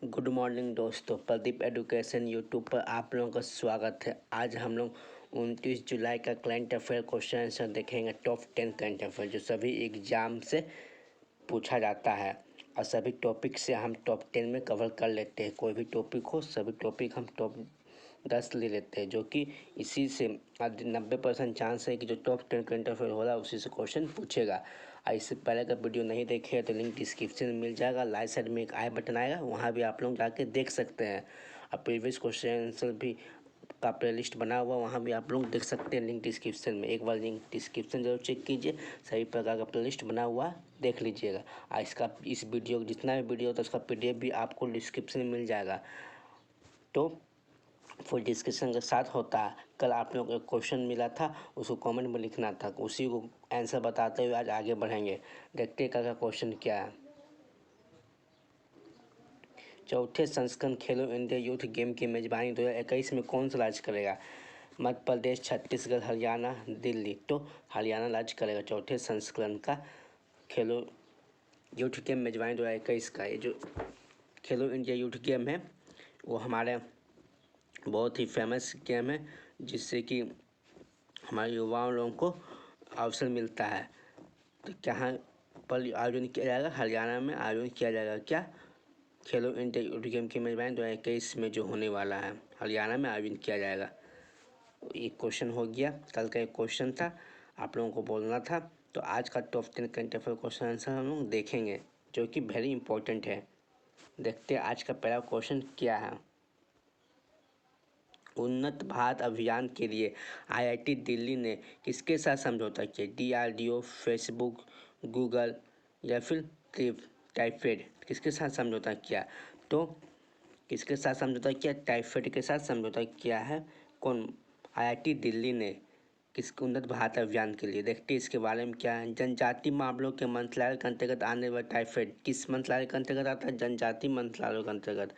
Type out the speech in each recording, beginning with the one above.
Good morning दोस्तों, Pradeep education YouTube पर आप लोगों का स्वागत है। आज हम लोग 29 जुलाई का करंट अफेयर क्वेश्चन आंसर देखेंगे। टॉप 10 करंट अफेयर जो सभी एग्जाम से पूछा जाता है और सभी टॉपिक से हम टॉप 10 में कवर कर लेते हैं। कोई भी टॉपिक हो, सभी टॉपिक हम टॉप 10 ले लेते हैं, जो कि इसी से 90% चांस है कि जो टॉप 10 करंट अफेयर हो रहा है उसी से क्वेश्चन पूछेगा। इससे पहले का वीडियो नहीं देखे तो लिंक डिस्क्रिप्शन में मिल जाएगा। राइट साइड में एक आई बटन आएगा, वहाँ भी आप लोग जाके देख सकते हैं। और प्रीवियस क्वेश्चन आंसर भी का प्ले लिस्ट बना हुआ, वहाँ भी आप लोग देख सकते हैं। लिंक डिस्क्रिप्शन में, एक बार लिंक डिस्क्रिप्शन जरूर चेक कीजिए। सभी प्रकार का प्ले लिस्ट बना हुआ देख लीजिएगा। इस वीडियो जितना भी वीडियो होता है उसका PDF भी आपको डिस्क्रिप्शन में मिल जाएगा। तो फुल डिस्कशन के साथ होता है। कल आप लोगों को क्वेश्चन मिला था, उसको कमेंट में लिखना था, उसी को आंसर बताते हुए आज आगे बढ़ेंगे। देखते हैं कल का क्वेश्चन क्या है। चौथे संस्करण खेलो इंडिया यूथ गेम की मेजबानी 2021 में कौन सा राज्य करेगा? मध्य प्रदेश, छत्तीसगढ़, हरियाणा, दिल्ली। तो हरियाणा राज्य करेगा चौथे संस्करण का खेलो यूथ गेम मेजबानी 2021 का। ये जो खेलो इंडिया यूथ गेम है वो हमारे बहुत ही फेमस गेम है, जिससे कि हमारे युवाओं लोगों को अवसर मिलता है। तो कहाँ पर आयोजन किया जाएगा? हरियाणा में आयोजन किया जाएगा। क्या? खेलो इंडिया यूथ गेम की मेजबानी 2021 में जो होने वाला है, हरियाणा में आयोजन किया जाएगा। एक क्वेश्चन हो गया। कल का एक क्वेश्चन था, आप लोगों को बोलना था। तो आज का top 10 current affair question answer हम लोग देखेंगे, जो कि वेरी इंपॉर्टेंट है। देखते हैं आज का पहला क्वेश्चन क्या है। उन्नत भारत अभियान के लिए IIT दिल्ली ने किसके साथ समझौता किया? DRDO, फेसबुक, गूगल या फिर टाइफेड? किसके साथ समझौता किया? तो किसके साथ समझौता किया? टाइफेड के साथ समझौता किया है। कौन? IIT दिल्ली ने किस उन्नत भारत अभियान के लिए। देखते हैं इसके बारे में क्या है। जनजाति मामलों के मंत्रालय के अंतर्गत आने वाला टाइफेड किस मंत्रालय के अंतर्गत आता है? जनजाति मंत्रालय के अंतर्गत।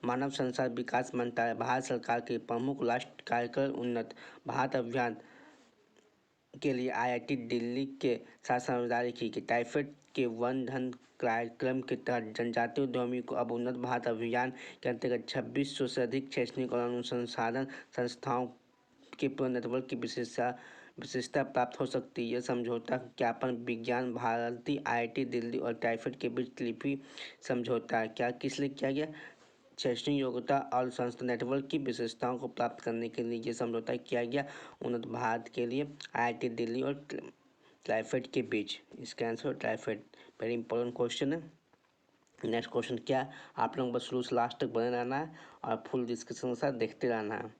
मानव संसाधन विकास मंत्रालय भारत सरकार के प्रमुख राष्ट्रीय कार्यक्रम उन्नत भारत अभियान के लिए IIT दिल्ली के साथ साझेदारी की कि टाइफेड के वन धन कार्यक्रम के तहत जनजातीय उद्यमी को अब उन्नत भारत अभियान के अंतर्गत 2600 से अधिक शैक्षणिक और अनुसंधान संस्थाओं के पूर्ण नेटवर्क की विशेषता प्राप्त हो सकती है। यह समझौता ज्ञापन विज्ञान भारती, IIT दिल्ली और टाइफेड के बीच लिपि समझौता है। क्या किस लिए किया गया? शैक्षणिक योग्यता और संस्था नेटवर्क की विशेषताओं को प्राप्त करने के लिए यह समझौता किया गया उन्नत भारत के लिए IIT दिल्ली और टाइफेड के बीच। इसका आंसर टाइफेड। वेरी इंपॉर्टेंट क्वेश्चन है। नेक्स्ट क्वेश्चन क्या है? आप लोग बस शुरू से लास्ट तक बने रहना है और फुल डिस्कशन के साथ देखते रहना है।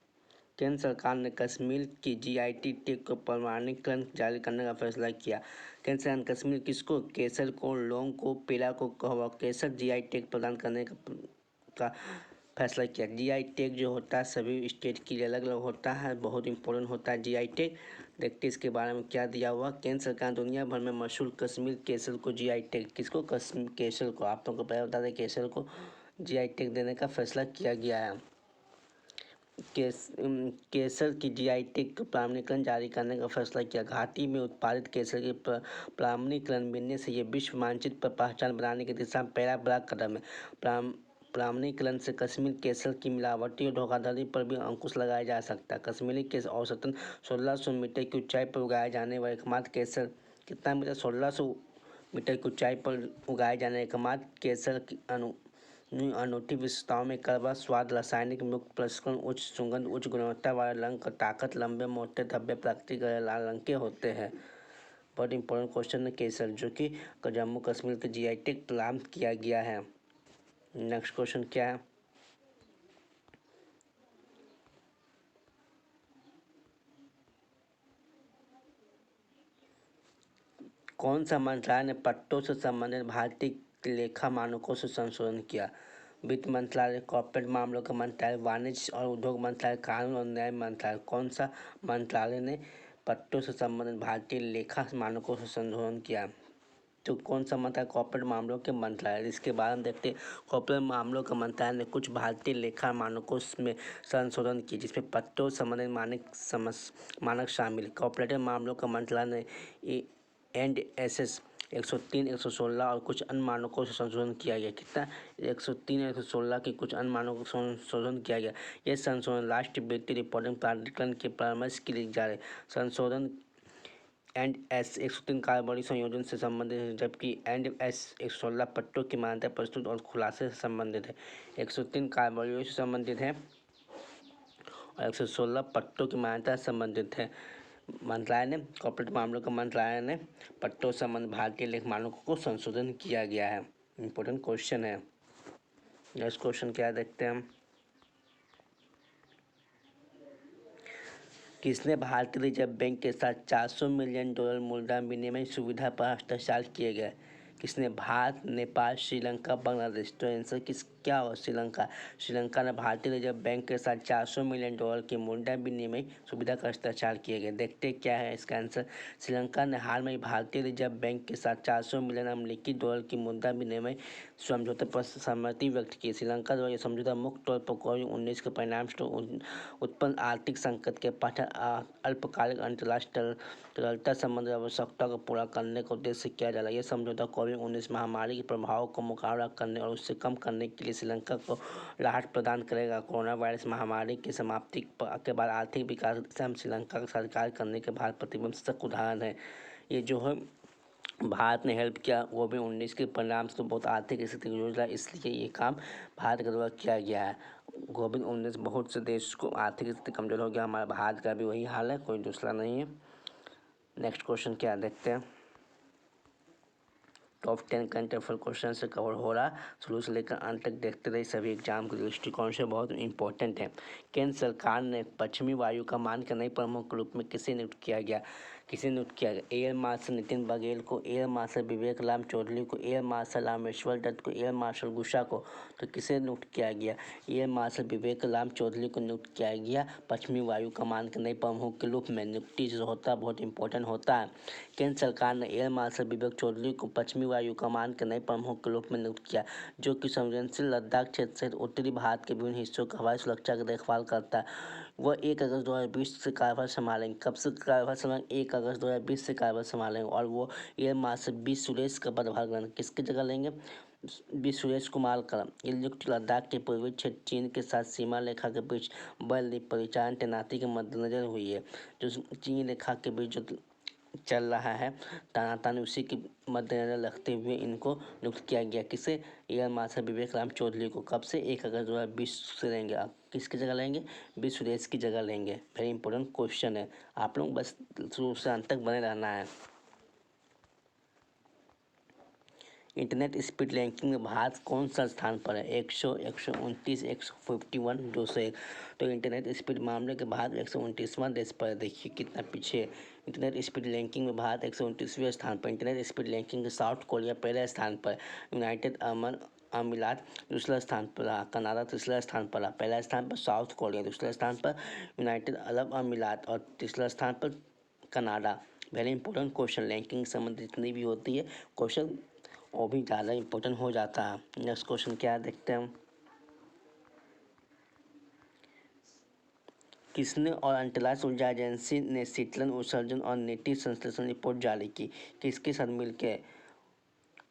केंद्र सरकार ने कश्मीर की GIT टैग को प्रमाणीकरण जारी करने का फैसला किया। केंद्र सरकार ने कश्मीर किसको? केसर को, लौंग को, पेड़ा को, कहवा केसर GI टैग प्रदान करने का फैसला किया। GI टैग जो होता है सभी स्टेट के लिए अलग अलग होता है, बहुत इंपॉर्टेंट होता है GI टैग। देखते इसके बारे में क्या दिया हुआ। केंद्र सरकार दुनिया भर में मशहूर कश्मीर केसर को GI टैग, किसको? कश्मीर केसर को, आप लोगों को पहले बता दें, केसर को GI टैग देने का फैसला किया गया है। केसर की GI टैग का प्रमाणीकरण जारी करने का फैसला किया। घाटी में उत्पादित केसर के प्रमाणीकरण मिलने से ये विश्व मानचित्र पर पहचान बनाने की दिशा में पहला बड़ा कदम है। प्रमाणीकरण से कश्मीर केसर की मिलावटी और धोखाधड़ी पर भी अंकुश लगाया जा सकता है। कश्मीरी केसर औसतन 1600 मीटर की ऊंचाई पर उगाए जाने वाले एकमात्र केसर, कितना मीटर? 1600 मीटर की ऊंचाई पर उगाए जाने एकमात्र केसर की अनूठी विशेषताओं में कड़वा स्वाद, रासायनिक मुक्त प्रसंस्करण, उच्च सुगंध, उच्च गुणवत्ता वाला रंग, ताकत, लंबे मोटे धब्बे, प्राकृतिक लाल रंग के होते हैं। बहुत इंपॉर्टेंट क्वेश्चन है केसर, जो कि जम्मू कश्मीर के GI टैग प्रदान किया गया है। नेक्स्ट क्वेश्चन क्या है? कौन सा मंत्रालय ने पट्टों से संबंधित भारतीय लेखा मानकों से संशोधन किया? वित्त मंत्रालय, कॉर्पोरेट मामलों का मंत्रालय, वाणिज्य और उद्योग मंत्रालय, कानून और न्याय मंत्रालय। कौन सा मंत्रालय ने पट्टों से संबंधित भारतीय लेखा मानकों से संशोधन किया? तो कौन सा मंत्रालय? कॉर्पोरेट मामलों के मंत्रालय। इसके बारे में देखते हैं। कॉर्पोरेट मामलों के मंत्रालय ने कुछ भारतीय लेखा मानकों में संशोधन किए, जिसमें पट्टों से संबंधित मानक शामिल। कॉर्पोरेट मामलों का मंत्रालय ने NSS 103, 116 और कुछ अन्य मानकों से संशोधन किया गया। कितना? 103 और 116 के कुछ अन्य मानकों से संशोधन किया गया। यह संशोधन राष्ट्रव्यापी रिपोर्टिंग प्राधिकरण के परामर्श के लिए जा रहे संशोधन एंड एस 103 कार्बनिक संयोजन से संबंधित है, जबकि एंड एस 116 पट्टों की मान्यता प्रस्तुत और खुलासे से संबंधित है। 103 कार्बनिक से संबंधित है और 116 पट्टों की मान्यता से संबंधित है। मंत्रालय ने कॉर्पोरेट मामलों का मंत्रालय ने पट्टों संबंध भारतीय लेख मानकों को संशोधन किया गया है। इंपॉर्टेंट क्वेश्चन है। नेक्स्ट क्वेश्चन क्या देखते हैं हम। किसने भारतीय रिजर्व बैंक के साथ $400 मिलियन मुद्रा विनिमय सुविधा पर हस्ताक्षर किए गए? किसने? भारत, नेपाल, श्रीलंका, बांग्लादेश। तो आंसर क्या हो? श्रीलंका ने भारतीय रिजर्व बैंक के साथ $400 मिलियन की मुद्रा विनिमय सुविधा का हस्ताक्षर किए गए। देखते क्या है इसका आंसर। श्रीलंका ने हाल में भारतीय रिजर्व बैंक के साथ $400 मिलियन अमेरिकी डॉलर की मुद्रा विनिमय समझौते पर सहमति व्यक्त की। श्रीलंका द्वारा यह समझौता मुख्य तौर पर कोविड-19 के परिणाम उत्पन्न आर्थिक संकट के पाछा अल्पकालिक अंतर्राष्ट्रीय तरलता संबंधी आवश्यकता को पूरा करने का उद्देश्य से किया जा रहा है। यह समझौता कोविड-19 महामारी के प्रभाव को मुकाबला करने और उससे कम करने के लिए श्रीलंका को राहत प्रदान करेगा। कोरोना वायरस महामारी की समाप्ति के बाद आर्थिक विकास की दिशा में श्रीलंका के साथ कार्य करने के भारत प्रतिबद्ध सशक्त उदाहरण है। ये जो है भारत ने हेल्प किया कोविड-19 के परिणाम से, तो बहुत आर्थिक स्थिति की योजना, इसलिए ये काम भारत के द्वारा किया गया है। कोविड-19 बहुत से देश को आर्थिक स्थिति कमजोर हो गया, हमारे भारत का भी वही हाल है, कोई दूसरा नहीं है। नेक्स्ट क्वेश्चन क्या देखते हैं। टॉप 10 करंट अफेयर क्वेश्चन से कवर हो रहा, शुरू से लेकर अंत तक देखते रहे, सभी एग्जाम के दृष्टिकोण से बहुत इंपॉर्टेंट है। केंद्र सरकार ने पश्चिमी वायु कमान के नए प्रमुख के रूप में किसे नियुक्त किया गया? एयर मार्शल नितिन बघेल को, एयर मार्शल विवेक राम चौधरी को, एयर मार्शल रामेश्वर दत्त को, एयर मार्शल गुशा को। तो किसे नियुक्त किया गया? एयर मार्शल विवेक राम चौधरी को नियुक्त किया गया पश्चिमी वायु कमान के नए प्रमुख के रूप में। नियुक्ति जो होता है बहुत इंपॉर्टेंट होता है। केंद्र सरकार ने एयर मार्शल विवेक चौधरी को पश्चिमी वायु कमान के नए प्रमुख के रूप में नियुक्त किया, जो कि संवेदनशील लद्दाख क्षेत्र सहित उत्तरी भारत के विभिन्न हिस्सों की हवाई सुरक्षा की देखभाल करता है। वह 1 अगस्त 2020 से कार्यभार संभालेंगे। कब से कार्यभार संभालेंगे? 1 अगस्त 2020 से कार्यभार संभालेंगे। और वो एयर मार्शल बी सुरेश का पदभार ग्रहण किसकी जगह लेंगे? बी सुरेश कुमार का। ये नियुक्ति लद्दाख के पूर्वी क्षेत्र चीन के साथ सीमा रेखा के बीच बल परिचालन तैनाती के मद्देनजर हुई है। जो चीन रेखा के बीच जो चल रहा है तानातानी, उसी के मद्देनजर रखते हुए इनको नियुक्त किया गया। किसे? एयर मार्शल विवेक राम चौधरी को। कब से? 1 अगस्त 2020 से लेंगे। आप किसकी जगह लेंगे? बी सुरेश की जगह लेंगे। वेरी इंपॉर्टेंट क्वेश्चन है, आप लोग बस शुरू से अंत तक बने रहना है। इंटरनेट स्पीड रैंकिंग में भारत कौन सा स्थान पर है? 100, 129, 151, 201। तो इंटरनेट स्पीड मामले के भारत 129वां देश पर है। देखिए कितना पीछे। इंटरनेट स्पीड रैंकिंग में भारत 129वें स्थान पर। इंटरनेट स्पीड रैंकिंग में साउथ कोरिया पहले स्थान पर, यूनाइटेड अरब अमीरात दूसरा स्थान पर रहा, कनाडा तीसरा स्थान पर रहा। पहला स्थान पर साउथ कोरिया, दूसरा स्थान पर यूनाइटेड अरब अमीरात और तीसरा स्थान पर Canada. Very important question, ranking संबंधित जितनी भी होती है क्वेश्चन वो भी ज़्यादा इंपॉर्टेंट हो जाता है। नेक्स्ट क्वेश्चन क्या देखते हैं हम। किसने और अंतर्राष्ट्रीय ऊर्जा एजेंसी ने शीतलन उत्सर्जन और नीति संश्लेषण रिपोर्ट जारी की? किसके साथ मिलकर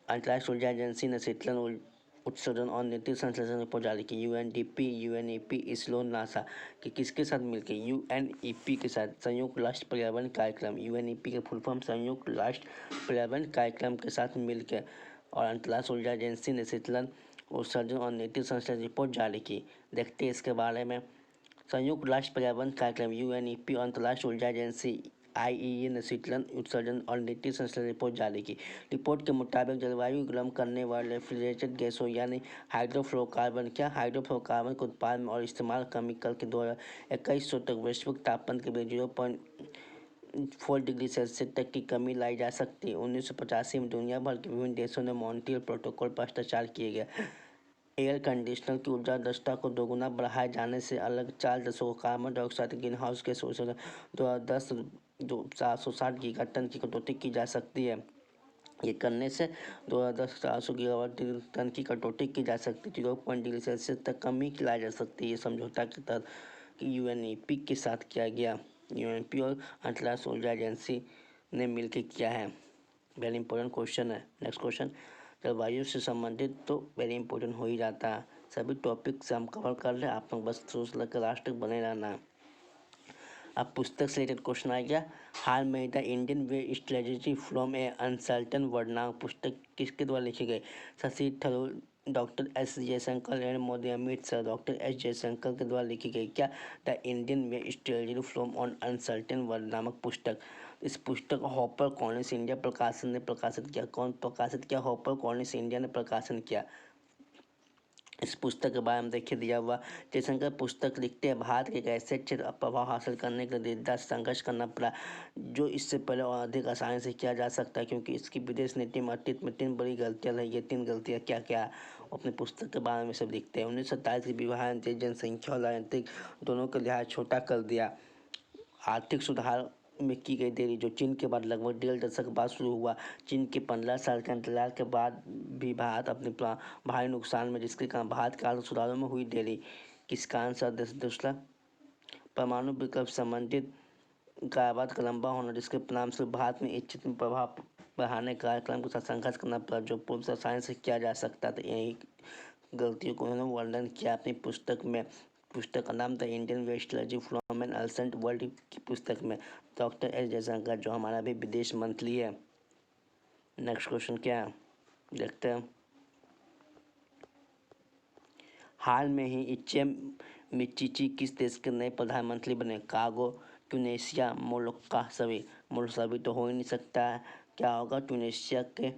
अंतर्राष्ट्रीय ऊर्जा एजेंसी ने शीतलन उत्सर्जन और नीति संश्लेषण रिपोर्ट जारी की? UNDP, UNEP, ISRO, NASA. कि किसके साथ मिलकर? यूएनईपी के साथ, संयुक्त राष्ट्र पर्यावरण कार्यक्रम। यूएनईपी के फुल फॉर्म संयुक्त राष्ट्र पर्यावरण कार्यक्रम के साथ मिलकर और अंतर्राष्ट्रीय ऊर्जा एजेंसी ने शीतलन उत्सर्जन और नीति संश्लेषण रिपोर्ट जारी की। देखते हैं इसके बारे में। संयुक्त राष्ट्र पर्यावरण कार्यक्रम यूएनईपी और अंतर्राष्ट्रीय ऊर्जा एजेंसी आईईए ने शीतलन उत्सर्जन और नीति संश्लेषण रिपोर्ट जारी की। रिपोर्ट के मुताबिक जलवायु गर्म करने वाले रेफ्रिजरेटेड गैसों यानी हाइड्रोफ्लोरोकार्बन के उत्पादन और इस्तेमाल केमिकल के द्वारा 2100 तक वैश्विक तापमान के बीच 0.4 डिग्री सेल्सियस तक की कमी लाई जा सकती है। 1985 में दुनिया भर के विभिन्न देशों ने मॉन्ट्रियल प्रोटोकॉल पर हस्ताक्षर किए गए। एयर कंडीशनर की ऊर्जा दक्षता को दोगुना बढ़ाए जाने से अलग 4 दशकों carbon dioxide green house gas उत्सर्जन 460 गीगाटन की कटौती की जा सकती है। ये करने से 2010 400 गीगावाट टन की कटौती की जा सकती है। 0 डिग्री सेल्सियस तक कमी लाई जा सकती है। ये समझौता के तहत यूएनईपी के साथ किया गया। यूएनईपी और अंतर्राष्ट्रीय ऊर्जा एजेंसी ने मिलकर किया है। वेरी इंपॉर्टेंट क्वेश्चन है। नेक्स्ट क्वेश्चन, जलवायु से संबंधित तो वेरी इंपॉर्टेंट हो ही जाता है। सभी टॉपिक से हम कवर कर ले, आप लोग बस सोच लग कर लास्ट तक बने रहना। अब पुस्तक से रिलेटेड क्वेश्चन आ गया। हाल में the Indian way strategy from A uncertain world नाम पुस्तक किसके द्वारा लिखी गई? Shashi Tharoor, doctor S Jaishankar, Narendra Modi, Amit Shah. Doctor S Jaishankar के द्वारा लिखी गई क्या? The Indian way strategy from on uncertain world नामक पुस्तक। इस पुस्तक हॉपर कॉर्निस इंडिया प्रकाशन ने प्रकाशित किया। कौन प्रकाशित किया? हॉपर कॉर्निस इंडिया ने प्रकाशन किया। इस पुस्तक के बारे में देखिए दिया हुआ। जयशंकर पुस्तक लिखते हैं, भारत के एक ऐसे क्षेत्र प्रभाव हासिल करने के लिए दीर्घ संघर्ष करना पड़ा जो इससे पहले और अधिक आसानी से किया जा सकता है, क्योंकि इसकी विदेश नीति में अतीत में 3 बड़ी गलतियां रही। ये 3 गलतियां क्या क्या? अपने पुस्तक के बारे में सब लिखते हैं। 1927 की विवाह ने जनसंख्या और राजनीतिक दोनों के लिहाज छोटा कर दिया। आर्थिक सुधार में की गई देरी जो चीन के बाद लगभग 1.5 दशक बाद शुरू हुआ। चीन के 15 साल के इंतजार के बाद भी भारत अपने भारी नुकसान में, जिसके कारण भारत के आर्थिक सुधारों में हुई देरी। किस कारण से? दूसरा, परमाणु विकल्प संबंधित कारावास का लंबा होना, जिसके परिणाम से भारत में इच्छित प्रभाव बढ़ाने कार्यक्रम के साथ संघर्ष करना पड़ा जो पूर्व से आसानी से किया जा सकता था। यही गलतियों को उन्होंने वर्णन किया अपनी पुस्तक में। पुस्तक का नाम था Indian way strategy from an uncertain world की पुस्तक में। डॉक्टर एस जयशंकर जो हमारा भी विदेश मंत्री है। नेक्स्ट क्वेश्चन क्या है देखते हैं। हाल में ही इच्चे मिचिची किस देश के नए प्रधानमंत्री बने? कागो, ट्यूनेशिया, मोलक्का। सभी तो हो ही नहीं सकता है। क्या होगा? ट्यूनेशिया के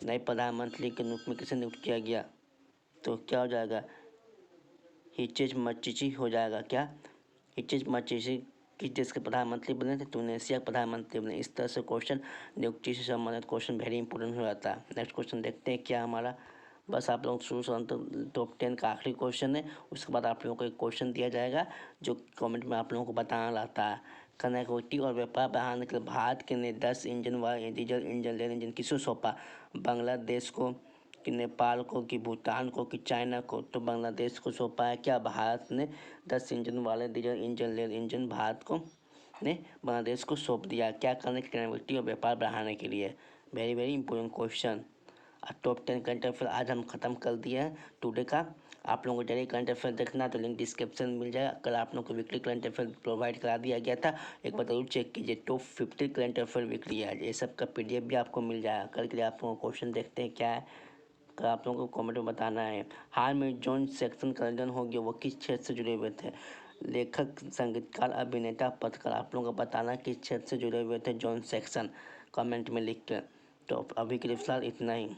नए प्रधानमंत्री के रूप में किसे नियुक्त किया गया? तो क्या हो जाएगा? हिचेज मचिची हो जाएगा। क्या? हिचेज मचिची किस देश के प्रधानमंत्री बने थे? ट्यूनेशिया के प्रधानमंत्री बने। इस तरह से क्वेश्चन नियुक्ति से संबंधित क्वेश्चन वेरी इंपॉर्टेंट हो जाता है। नेक्स्ट क्वेश्चन देखते हैं क्या हमारा। बस आप लोग शुरू से अंत टॉप 10 का आखिरी क्वेश्चन है। उसके बाद आप लोगों को एक क्वेश्चन दिया जाएगा जो कमेंट में आप लोगों को बताना रहता है। कनेक्टिविटी और व्यापार बढ़ाने के लिए भारत के ने 10 इंजन वाले डीजल इंजन रेल इंजन किसको सौंपा? बांग्लादेश को, कि नेपाल को, कि भूटान को, कि चाइना को? तो बांग्लादेश को सौंपा है। क्या? भारत ने 10 इंजन वाले diesel engine rail engine Bharat को ने बांग्लादेश को सौंप दिया। क्या करने? कनेक्टिविटी और व्यापार बढ़ाने के लिए। Very very important question. Top 10 current affair आज हम खत्म कर दिए हैं टुडे का। आप लोगों को डेली करंट अफेयर देखना तो लिंक डिस्क्रिप्शन में मिल जाएगा। कल आप लोगों को वीकली करंट अफेयर प्रोवाइड करा दिया गया था, एक बार जरूर चेक कीजिए। टॉप 50 करंट अफेयर वीकली है, ये सब का PDF भी आपको मिल जाएगा। कल के लिए आप लोगों को क्वेश्चन देखते हैं क्या है, कल आप लोगों को कमेंट में बताना है। हाल में जॉन सेक्सन का निधन हो गया, वो किस क्षेत्र से जुड़े हुए थे? लेखक, संगीतकार, अभिनेता, पत्रकार। आप लोगों को बताना किस क्षेत्र से जुड़े हुए थे जॉन सेक्सन, कमेंट में लिख कर। तो अभी के लिए फिलहाल इतना ही।